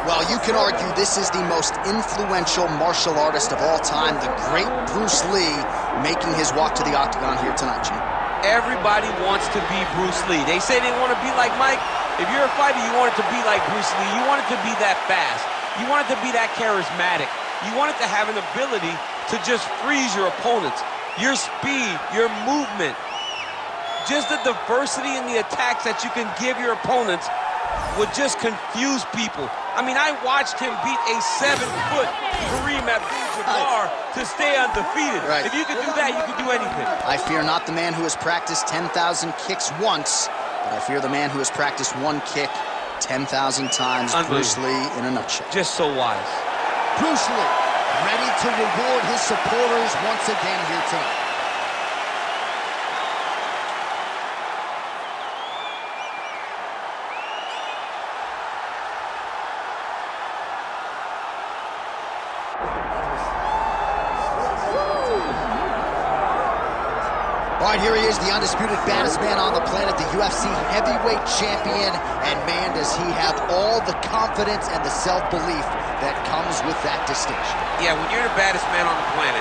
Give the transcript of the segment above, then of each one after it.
Well, you can argue this is the most influential martial artist of all time, the great Bruce Lee, making his walk to the octagon here tonight, Gene. Everybody wants to be Bruce Lee. They say they want to be like Mike. If you're a fighter, you want it to be like Bruce Lee. You want it to be that fast. You want it to be that charismatic. You want it to have an ability to just freeze your opponents. Your speed, your movement, just the diversity in the attacks that you can give your opponents would just confuse people. I mean, I watched him beat a 7-foot Kareem Abdul-Jabbar to stay undefeated. Right. If you could do that, you could do anything. I fear not the man who has practiced 10,000 kicks once, but I fear the man who has practiced one kick 10,000 times. Bruce Lee in a nutshell. Just so wise. Bruce Lee, ready to reward his supporters once again here tonight. All right, here he is, the undisputed baddest man on the planet, the UFC heavyweight champion, and man, does he have all the confidence and the self-belief that comes with that distinction. Yeah, when you're the baddest man on the planet,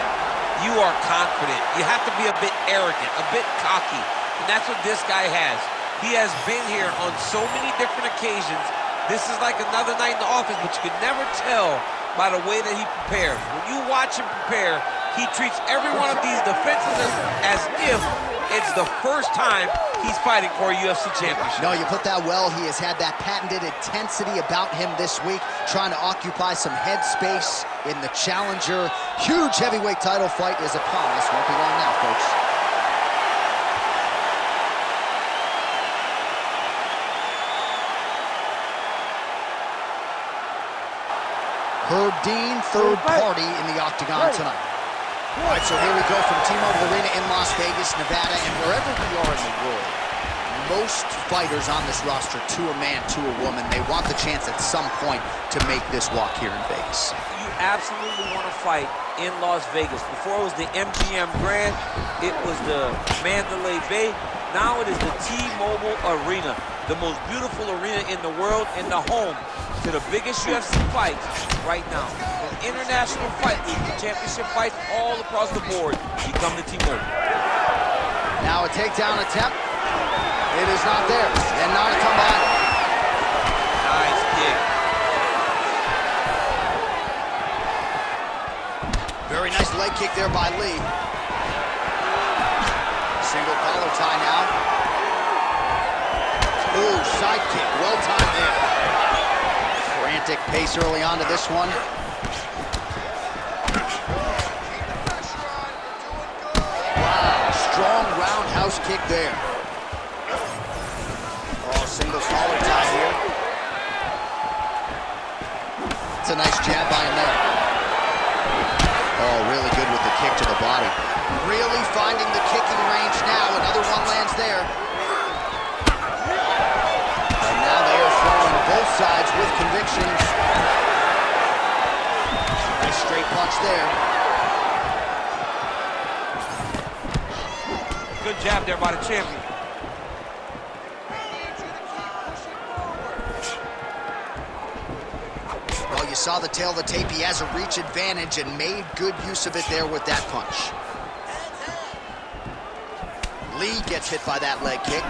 you are confident. You have to be a bit arrogant, a bit cocky, and that's what this guy has. He has been here on so many different occasions. This is like another night in the office, but you could never tell by the way that he prepares. When you watch him prepare, he treats every one of these defenses as if it's the first time he's fighting for a UFC championship. No, you put that well. He has had that patented intensity about him this week, trying to occupy some head space in the challenger. Huge heavyweight title fight is upon us. Won't be long now, folks. Herb Dean, third party in the octagon tonight. All right, so here we go from T-Mobile Arena in Las Vegas, Nevada, and wherever we are in the world, most fighters on this roster, to a man, to a woman, they want the chance at some point to make this walk here in Vegas. You absolutely want to fight in Las Vegas. Before it was the MGM Grand, it was the Mandalay Bay. Now it is the T-Mobile Arena, the most beautiful arena in the world and the home to the biggest UFC fights right now. From international fight league, championship fights all across the board, you come to T-Mobile. Now a takedown attempt. It is not there, and not a comeback. Nice kick. Very nice leg kick there by Lee. Single collar tie now. Ooh, side kick, well timed there. Frantic pace early on to this one. Wow, strong roundhouse kick there. Oh, single collar tie here. It's a nice jab by him there. Oh, really good with the kick to the body. Really finding the kicking range now. Another one lands there. And now they are throwing both sides with conviction. Nice straight punch there. Good jab there by the champion. Well, you saw the tail of the tape. He has a reach advantage and made good use of it there with that punch. Lee gets hit by that leg kick.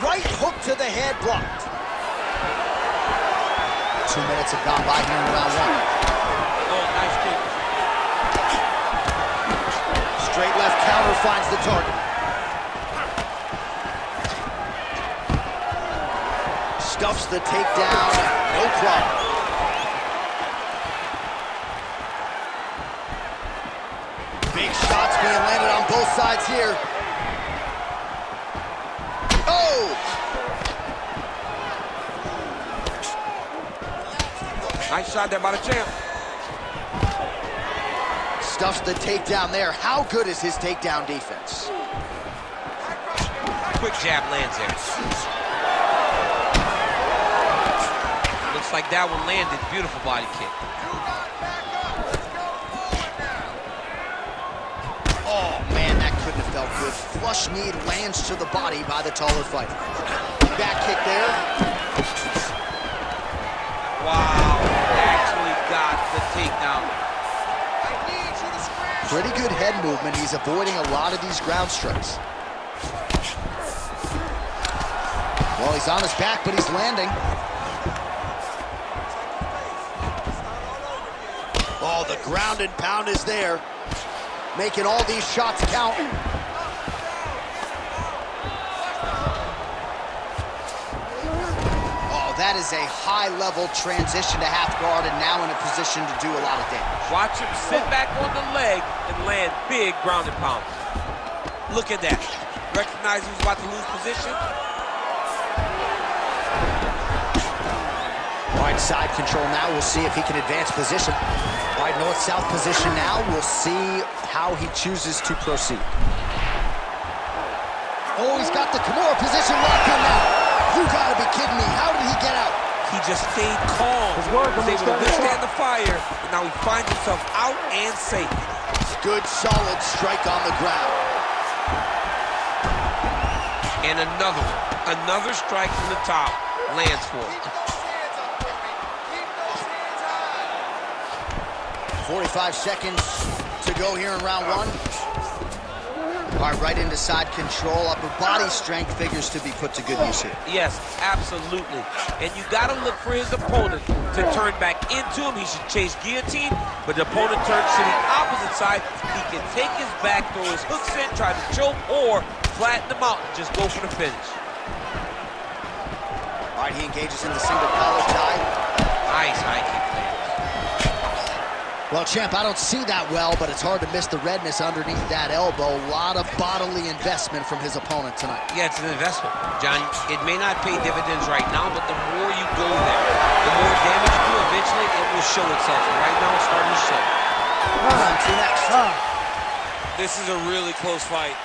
Right hook to the head, blocked. 2 minutes have gone by here in round one. Oh, nice kick. Straight left counter finds the target. Stuffs the takedown, no problem. Big shots being landed on both sides here. Oh! Nice shot there by the champ. Stuffs the takedown there. How good is his takedown defense? Quick jab lands there. Looks like that one landed. Beautiful body kick. Oh, man, that couldn't have felt good. Flush knee lands to the body by the taller fighter. Back kick there. Pretty good head movement. He's avoiding a lot of these ground strikes. Well, he's on his back, but he's landing. Oh, the ground and pound is there, making all these shots count. Oh, that is a high-level transition to half guard, and now in a position to do a lot of damage. Watch him sit back on the leg and land big ground and pounds. Look at that. Recognize he was about to lose position. All right, side control now. We'll see if he can advance position. All right, north-south position now. We'll see how he chooses to proceed. Oh, he's got the Kimura position locked in now. You gotta be kidding me. How did he get out? He just stayed calm. He was able to withstand the fire, and now he finds himself out and safe. Good, solid strike on the ground. And another strike from the top lands for him. 45 seconds to go here in round one. All right, right into side control. Upper body strength figures to be put to good use here. Yes, absolutely. And you got to look for his opponent to turn back into him. He should chase guillotine, but the opponent turns to the opposite side. He can take his back, throw his hooks in, try to choke, or flatten him out and just go for the finish. All right, he engages in the single collar tie. Nice high kick there. Well, champ, I don't see that well, but it's hard to miss the redness underneath that elbow. A lot of bodily investment from his opponent tonight. Yeah, it's an investment, John. It may not pay dividends right now, but the more you go there, the more damage you do, eventually it will show itself. Right now, it's starting to show. On to next. This is a really close fight.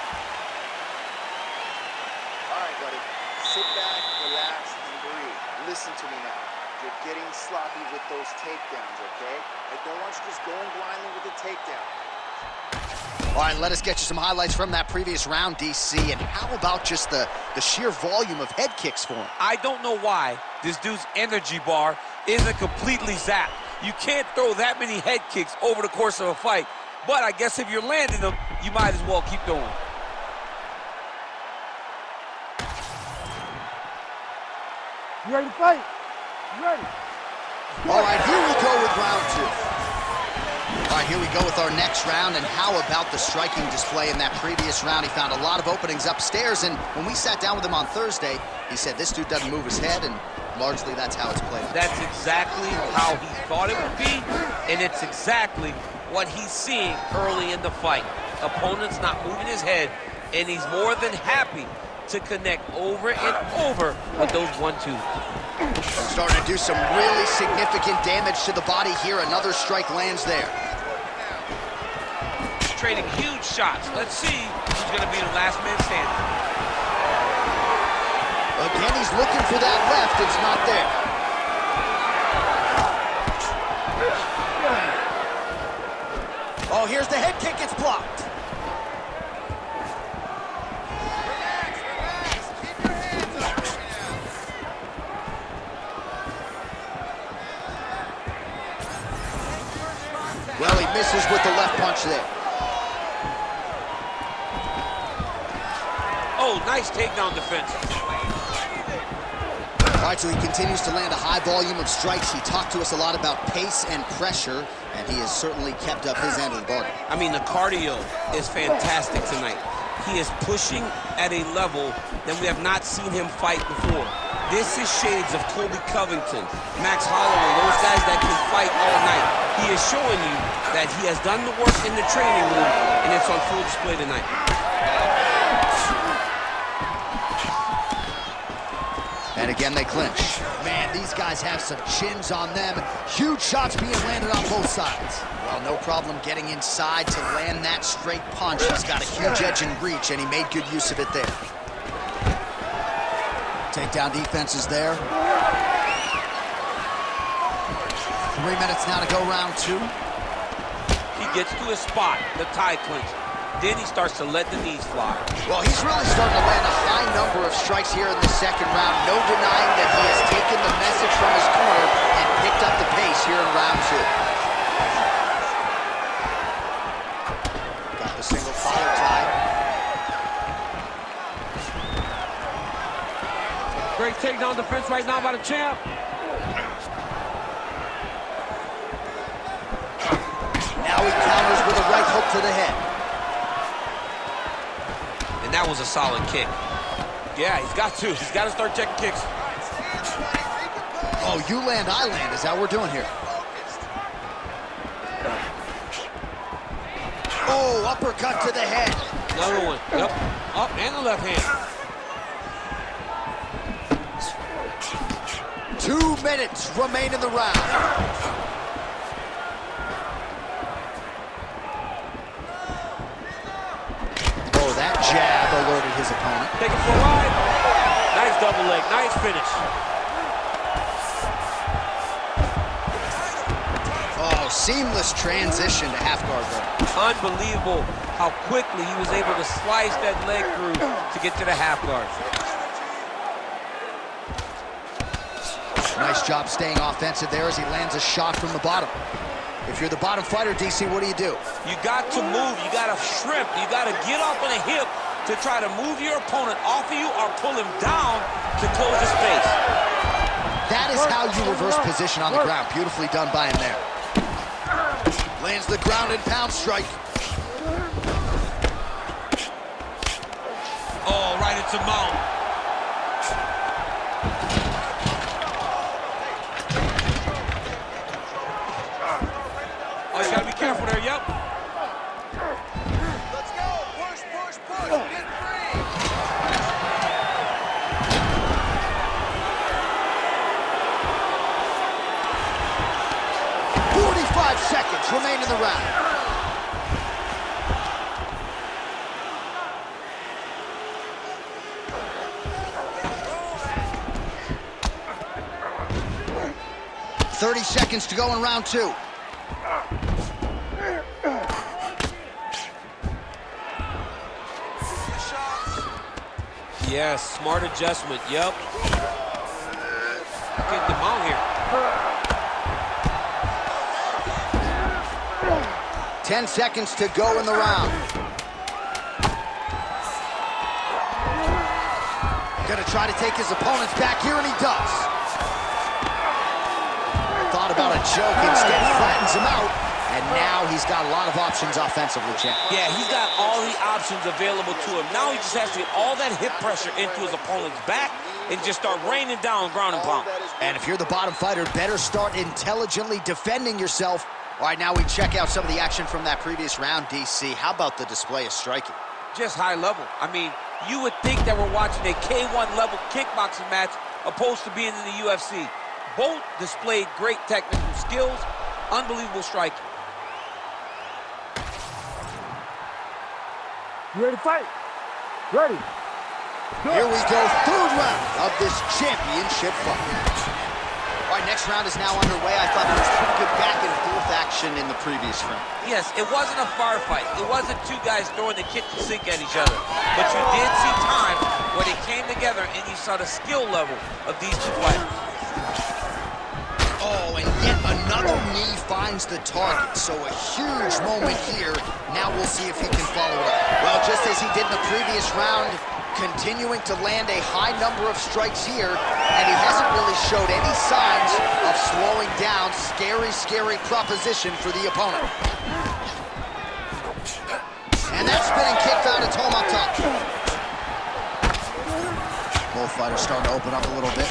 All right, buddy. Sit back, relax, and breathe. Listen to me now. You're getting sloppy with those takedowns, okay? I don't want you just going blindly with the takedown. All right, let us get you some highlights from that previous round, DC. And how about just the sheer volume of head kicks for him? I don't know why this dude's energy bar isn't completely zapped. You can't throw that many head kicks over the course of a fight. But I guess if you're landing them, you might as well keep going. You ready to fight? You ready? All right, here we go with round two. All right, here we go with our next round, and how about the striking display in that previous round? He found a lot of openings upstairs, and when we sat down with him on Thursday, he said this dude doesn't move his head, and largely that's how it's played. That's exactly how he thought it would be, and it's exactly what he's seeing early in the fight. Opponent's not moving his head, and he's more than happy to connect over and over with those 1-2s. Starting to do some really significant damage to the body here. Another strike lands there. Trading huge shots. Let's see who's going to be the last man standing. Again, he's looking for that left. It's not there. Oh, here's the head kick. It's blocked. Well, he misses with the left punch there. Oh, nice takedown defense. All right, so he continues to land a high volume of strikes. He talked to us a lot about pace and pressure, and he has certainly kept up his end of the bargain. I mean, the cardio is fantastic tonight. He is pushing at a level that we have not seen him fight before. This is shades of Colby Covington, Max Holloway, those guys that can fight all night. He is showing you that he has done the work in the training room, and it's on full display tonight. And again, they clinch. Man, these guys have some chins on them. Huge shots being landed on both sides. Well, no problem getting inside to land that straight punch. He's got a huge edge and reach, and he made good use of it there. Takedown defense is there. 3 minutes now to go, round two. He gets to his spot, the tie clinch. Then he starts to let the knees fly. Well, he's really starting to land a high number of strikes here in the second round. No denying that he has taken the message from his corner and picked up the pace here in round two. takedown defense right now by the champ. Now he counters with a right hook to the head. And that was a solid kick. Yeah, he's got to. He's got to start checking kicks. Oh, you land, I land. Is that what we're doing here? Oh, uppercut to the head. Another one. Yep. Up and the left hand. 2 minutes remain in the round. Oh, that jab alerted his opponent. Take it for a ride. Nice double leg. Nice finish. Oh, seamless transition to half guard there. Unbelievable how quickly he was able to slice that leg through to get to the half guard. Nice job staying offensive there as he lands a shot from the bottom. If you're the bottom fighter, DC, what do? You got to move. You got to shrimp. You got to get off on a hip to try to move your opponent off of you or pull him down to close his face. That is how you reverse position on the ground. Beautifully done by him there. Lands the ground and pound strike. Oh, right into mount. Oh, you gotta be careful there, yep. Let's go. Push, push, push. Get free. 45 seconds remain in the round. $30 seconds to go in round 2. Yes, smart adjustment, yep. Get the mount here. 10 seconds to go in the round. Gonna try to take his opponents back here, and he does. Thought about a choke, instead flattens him out. And now he's got a lot of options offensively, champ. Yeah, he's got all the options available to him. Now he just has to get all that hip pressure into his opponent's back and just start raining down ground and pound. And if you're the bottom fighter, better start intelligently defending yourself. All right, now we check out some of the action from that previous round, DC. How about the display of striking? Just high level. I mean, you would think that we're watching a K1 level kickboxing match opposed to being in the UFC. Both displayed great technical skills, unbelievable striking. You ready to fight? Ready. Here we go, third round of this championship fight. All right, next round is now underway. I thought there was pretty good back and forth action in the previous round. Yes, it wasn't a firefight. It wasn't two guys throwing the kitchen sink at each other. But you did see time when they came together and you saw the skill level of these two fighters. Oh, and yet another knee finds the target. So a huge moment here. Now we'll see if he can follow it up. Well, just as he did in the previous round, continuing to land a high number of strikes here, and he hasn't really showed any signs of slowing down. Scary, scary proposition for the opponent. And that spinning kick found its home up top. Both fighters starting to open up a little bit.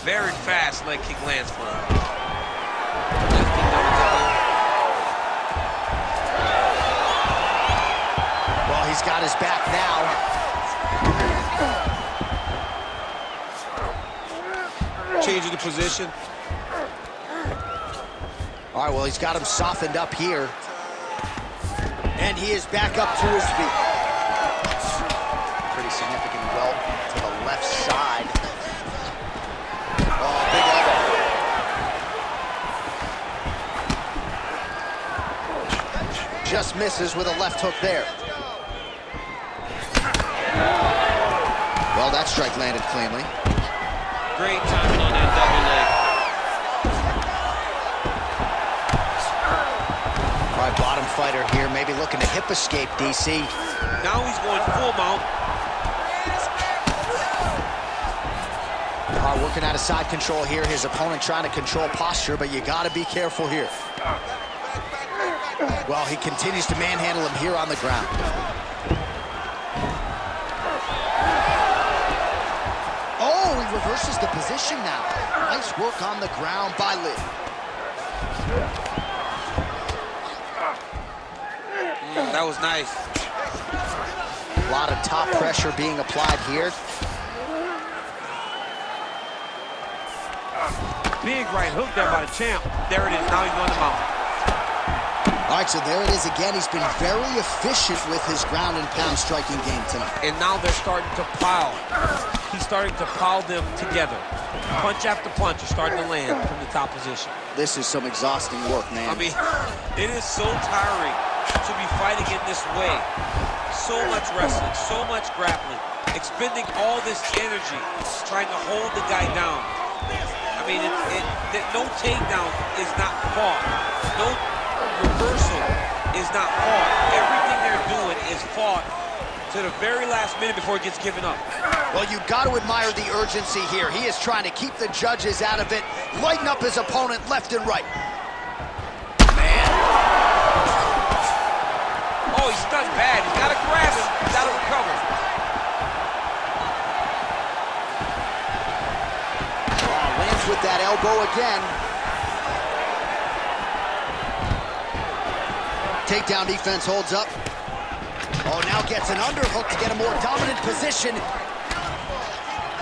Very fast leg kick lands for him. Well, he's got his back now. Changing the position. All right, well, he's got him softened up here. And he is back up to his feet. Pretty significant welt to the left side. Oh, big elbow. Just misses with a left hook there. Well, that strike landed cleanly. Great timing on that double leg. All right, bottom fighter here, maybe looking to hip escape, DC. Now he's going full mount. Working out of side control here. His opponent trying to control posture, but you got to be careful here. Well, he continues to manhandle him here on the ground. Oh, he reverses the position now. Nice work on the ground by Lee. That was nice. A lot of top pressure being applied here. Big right hook there by the champ. There it is. Now he's on the mount. All right, so there it is again. He's been very efficient with his ground and pound striking game tonight. And now they're starting to pile. He's starting to pile them together. Punch after punch is starting to land from the top position. This is some exhausting work, man. I mean, it is so tiring to be fighting in this way. So much wrestling, so much grappling, expending all this energy trying to hold the guy down. I mean, no takedown is not fought. No reversal is not fought. Everything they're doing is fought to the very last minute before it gets given up. Well, you got to admire the urgency here. He is trying to keep the judges out of it, lighten up his opponent left and right. Man. Oh, he's stunned bad. He's got to grab him. He's got to recover. Oh, lands with that elbow again. Takedown defense holds up. Oh, now gets an underhook to get a more dominant position.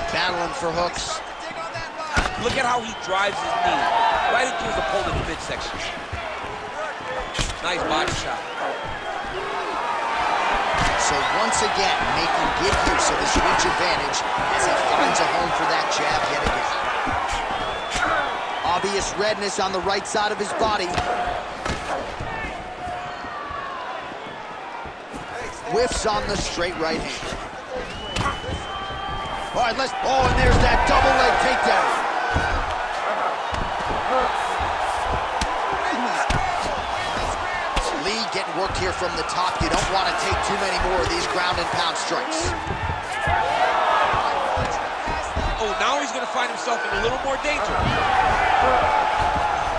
Battling for hooks. Look at how he drives his knee right into his opponent's midsection. Nice body shot. So once again, making good use of his reach advantage as he finds a home for that jab yet again. Obvious redness on the right side of his body. Whiffs on the straight right hand. All right, and there's that double leg takedown. Lee getting worked here from the top. You don't want to take too many more of these ground and pound strikes. Oh, now he's going to find himself in a little more danger.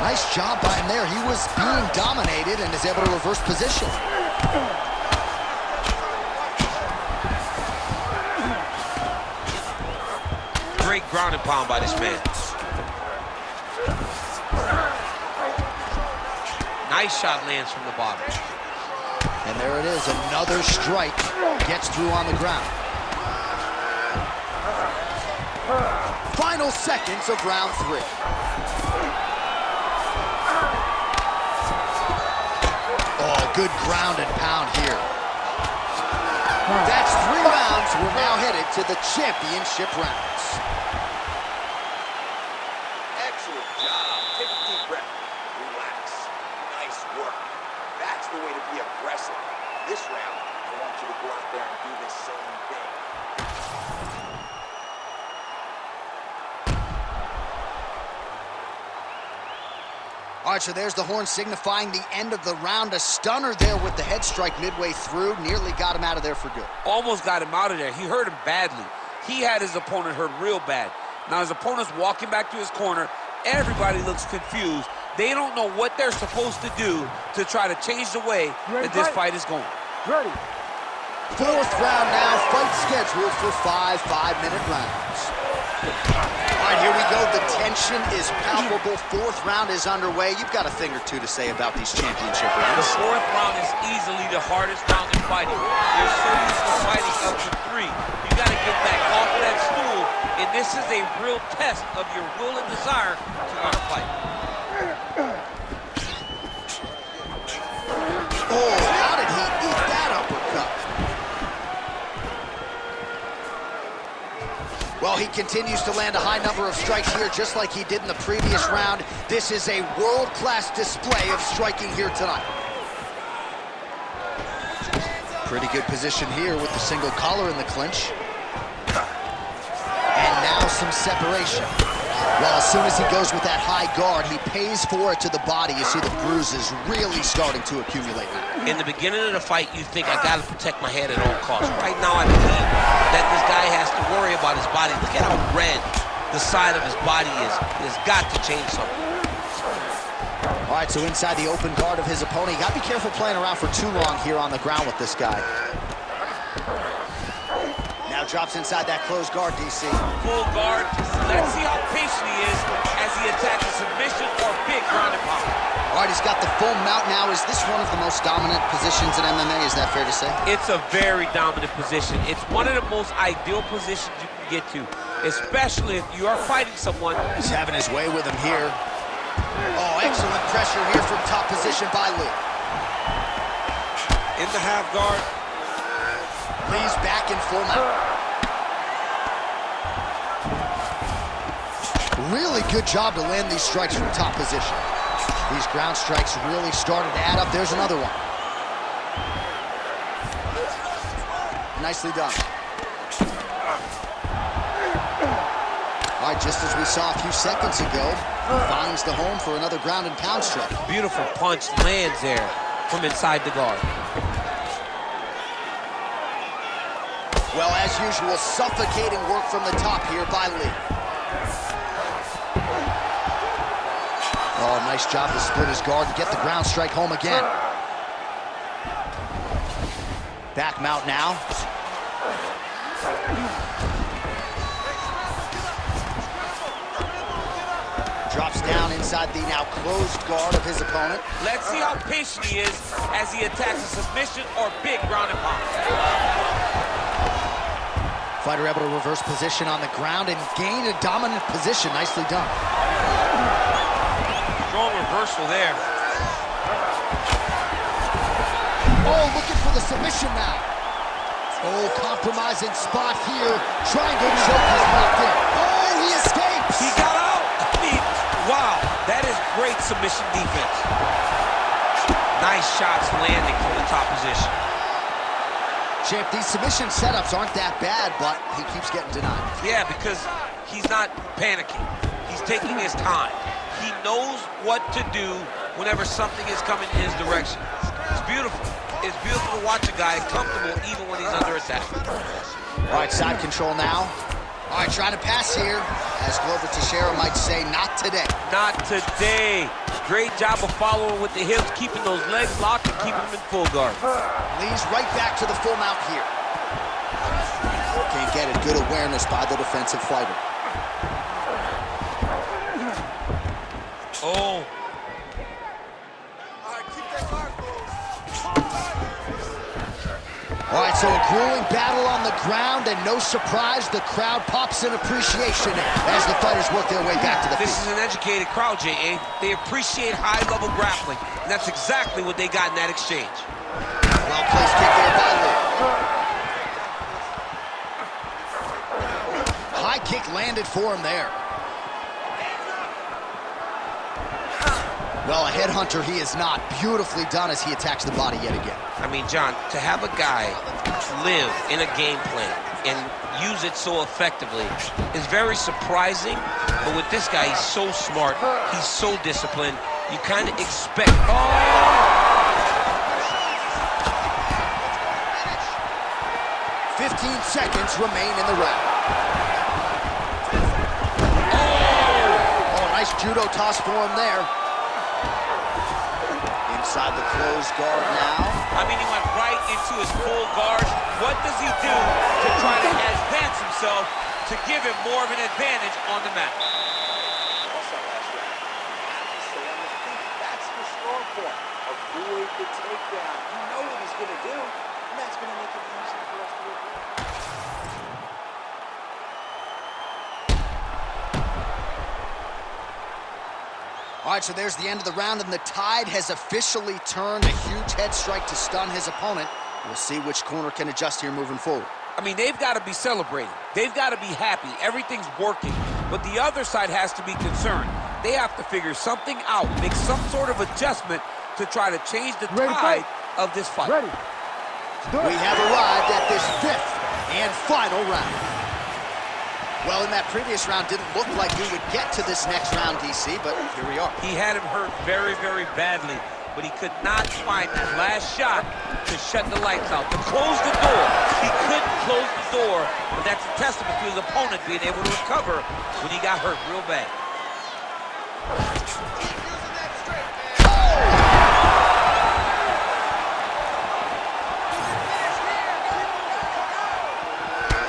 Nice job by him there. He was being dominated and is able to reverse position. Great ground and pound by this man. Nice shot lands from the bottom. And there it is, another strike gets through on the ground. Final seconds of round 3. Oh, good ground and pound here. That's 3 rounds. We're now headed to the championship rounds. Excellent job. Take a deep breath. Relax. Nice work. That's the way to be aggressive. This round, I want you to go out there and do the same thing. All right, so there's the horn signifying the end of the round. A stunner there with the head strike midway through. Nearly got him out of there for good. Almost got him out of there. He hurt him badly. He had his opponent hurt real bad. Now his opponent's walking back to his corner. Everybody looks confused. They don't know what they're supposed to do to try to change the way that this fight is going. Ready. 4th round now. Fight scheduled for 5 5-minute rounds. All right, here we go. The tension is palpable. 4th round is underway. You've got a thing or two to say about these championship The rounds. 4th round is easily the hardest round in fighting. You're so used to fighting up to 3. You got to get back off of that stool, and this is a real test of your will and desire to want to fight. Oh, how did he eat that uppercut? Well, he continues to land a high number of strikes here, just like he did in the previous round. This is a world-class display of striking here tonight. Pretty good position here with the single collar in the clinch. And now some separation. Well, as soon as he goes with that high guard, he pays for it to the body. You see the bruises really starting to accumulate now. In the beginning of the fight, you think, I got to protect my head at all costs. Right now, I believe that this guy has to worry about his body. Look at how red the side of his body is. He has got to change something. All right, so inside the open guard of his opponent. You got to be careful playing around for too long here on the ground with this guy. Now drops inside that closed guard, DC. Full guard. Let's see how patient he is as he attacks a submission or big ground and pound. All right, he's got the full mount now. Is this one of the most dominant positions in MMA? Is that fair to say? It's a very dominant position. It's one of the most ideal positions you can get to, especially if you are fighting someone. He's having his way with him here. Oh, excellent pressure here from top position by Lee. In the half guard. Lee's back in full mount. Really good job to land these strikes from top position. These ground strikes really started to add up. There's another one. Nicely done. All right, just as we saw a few seconds ago, he finds the home for another ground and pound strike. Beautiful punch lands there from inside the guard. Well, as usual, suffocating work from the top here by Lee. Oh, nice job to split his guard and get the ground strike home again. Back mount now. Drops down inside the now closed guard of his opponent. Let's see how patient he is as he attacks a submission or big ground and pound. Fighter able to reverse position on the ground and gain a dominant position. Nicely done. Strong reversal there. Oh, looking for the submission now. Oh, compromising spot here. Trying to choke his locked in. Oh, he escapes. He got out. I mean, wow, that is great submission defense. Nice shots landing from the top position. Champ, these submission setups aren't that bad, but he keeps getting denied. Yeah, because he's not panicking. He's taking his time. He knows what to do whenever something is coming in his direction. It's beautiful. It's beautiful to watch a guy comfortable even when he's under attack. All right, side control now. All right, trying to pass here. As Glover Teixeira might say, not today. Not today. Great job of following with the hips, keeping those legs locked and keeping them in full guard. Lee's right back to the full mount here. Can't get it. Good awareness by the defensive fighter. Oh. All right, so a grueling battle on the ground, and no surprise, the crowd pops in appreciation as the fighters work their way back to the This feet. is an educated crowd, J.A. They appreciate high-level grappling, and that's exactly what they got in that exchange. Well-placed kick there by Lee. High kick landed for him there. Well, a headhunter he is not. Beautifully done as he attacks the body yet again. I mean, John, to have a guy live in a game plan and use it so effectively is very surprising. But with this guy, he's so smart. He's so disciplined. You kind of expect... Oh! 15 seconds remain in the round. Oh, nice judo toss for him there. Inside the closed guard now. I mean, he went right into his full guard. What does he do to try to advance himself to give him more of an advantage on the mat? Also last round, have to stay on the feet. That's the strong point. Avoid the takedown. You know what he's going to do, and that's going to make it easy for us to avoid. All right, so there's the end of the round, and the tide has officially turned. A huge head strike to stun his opponent. We'll see which corner can adjust here moving forward. I mean, they've got to be celebrating. They've got to be happy. Everything's working. But the other side has to be concerned. They have to figure something out, make some sort of adjustment to try to change the tide of this fight. Ready. We have arrived at this fifth and final round. Well, in that previous round, didn't look like we would get to this next round, DC, but here we are. He had him hurt very, very badly, but he could not find that last shot to shut the lights out, to close the door. He couldn't close the door, but that's a testament to his opponent being able to recover when he got hurt real bad.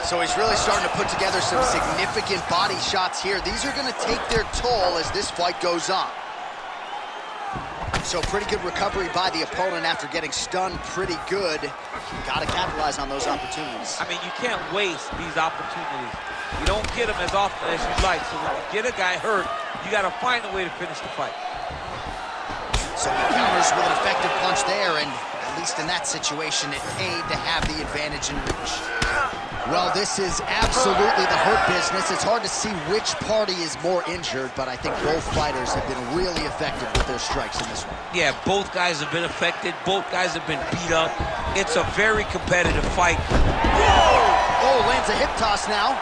So he's really starting to put together some significant body shots here. These are going to take their toll as this fight goes on. So pretty good recovery by the opponent after getting stunned pretty good. Got to capitalize on those opportunities. I mean, you can't waste these opportunities. You don't get them as often as you'd like. So when you get a guy hurt, you got to find a way to finish the fight. So he counters with an effective punch there, and at least in that situation, it paid to have the advantage in reach. Well, this is absolutely the hurt business. It's hard to see which party is more injured, but I think both fighters have been really effective with their strikes in this one. Yeah, both guys have been affected. Both guys have been beat up. It's a very competitive fight. Whoa! Oh, lands a hip toss now.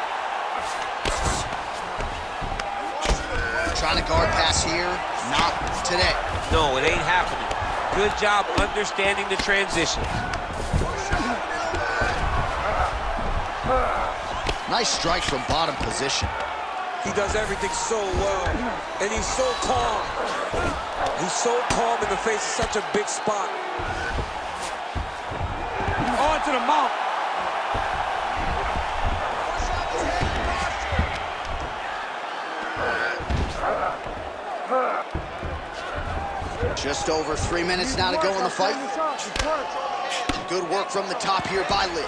Trying to guard pass here. Not today. No, it ain't happening. Good job understanding the transition. Nice strike from bottom position. He does everything so well, and he's so calm. He's so calm in the face of such a big spot. On to the mount. Just over 3 minutes now to go in the fight. Good work from the top here by Lee.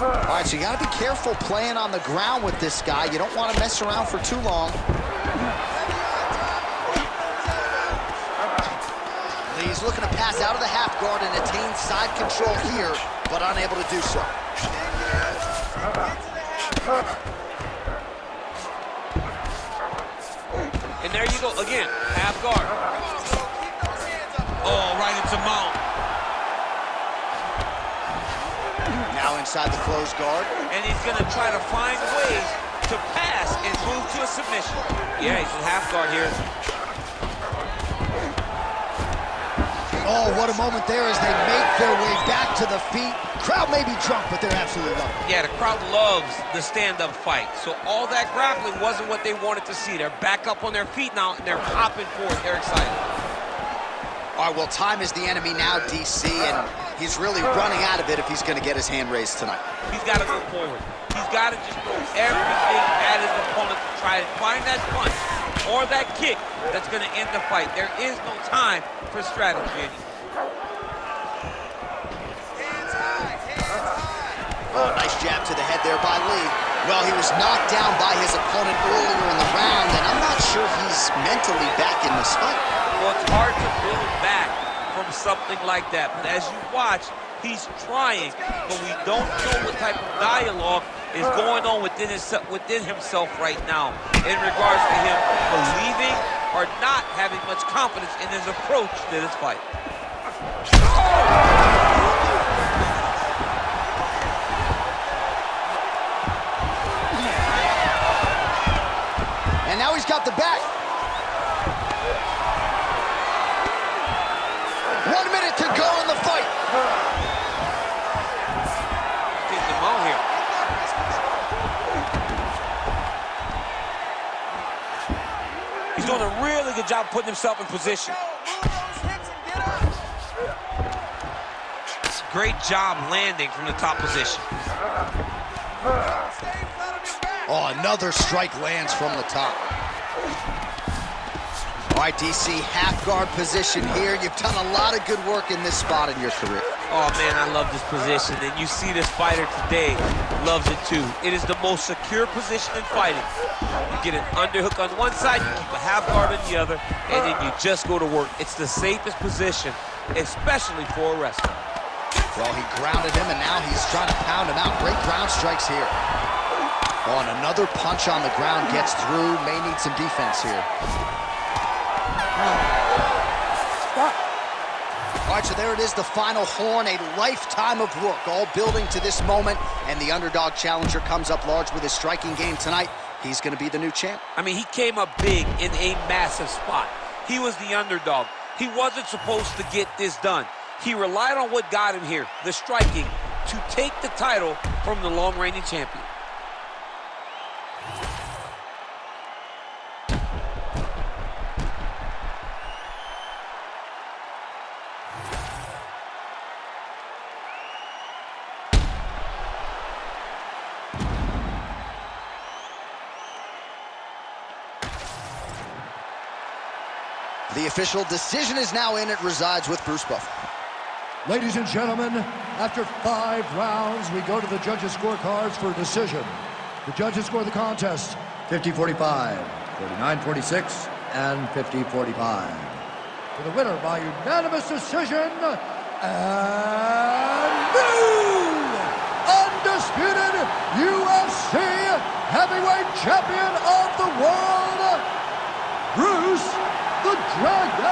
All right, so you got to be careful playing on the ground with this guy. You don't want to mess around for too long. Lee's looking to pass out of the half guard and attain side control here, but unable to do so. And there you go, again, half guard. Oh, right into mount. Now inside the closed guard. And he's gonna try to find ways to pass and move to a submission. Yeah, he's in half guard here. Oh, what a moment there as they make their way back to the feet. Crowd may be drunk, but they're absolutely loving it. Yeah, the crowd loves the stand-up fight. So all that grappling wasn't what they wanted to see. They're back up on their feet now, and they're hopping forward. They're excited. All right, well, time is the enemy now, DC, and he's really running out of it if he's going to get his hand raised tonight. He's got to go forward. He's got to just throw everything at his opponent to try to find that punch or that kick that's going to end the fight. There is no time for strategy anymore. Oh, nice jab to the head there by Lee. Well, he was knocked down by his opponent earlier in the round, and I'm not sure he's mentally back in this fight. Well, it's hard to build back from something like that. But as you watch, he's trying, but we don't know what type of dialogue is going on within himself right now in regards to him believing or not having much confidence in his approach to this fight. And now he's got the back. 1 minute to go in the fight. Getting him out here. He's doing a really good job putting himself in position. Great job landing from the top position. Oh, another strike lands from the top. All right, DC, half guard position here. You've done a lot of good work in this spot in your career. Oh, man, I love this position. And you see this fighter today loves it, too. It is the most secure position in fighting. You get an underhook on one side, you keep a half guard on the other, and then you just go to work. It's the safest position, especially for a wrestler. Well, he grounded him, and now he's trying to pound him out. Great ground strikes here. Oh, and another punch on the ground gets through. May need some defense here. All right, so there it is, the final horn, a lifetime of work, all building to this moment, and the underdog challenger comes up large with his striking game tonight. He's going to be the new champ. I mean, he came up big in a massive spot. He was the underdog. He wasn't supposed to get this done. He relied on what got him here, the striking, to take the title from the long-reigning champion. The official decision is now in. It resides with Bruce Buffer. Ladies and gentlemen, after 5 rounds, we go to the judges' scorecards for a decision. The judges score the contest 50-45, 49-46, and 50-45. For the winner by unanimous decision, and new undisputed UFC heavyweight champion of the world, Bruce the Dragon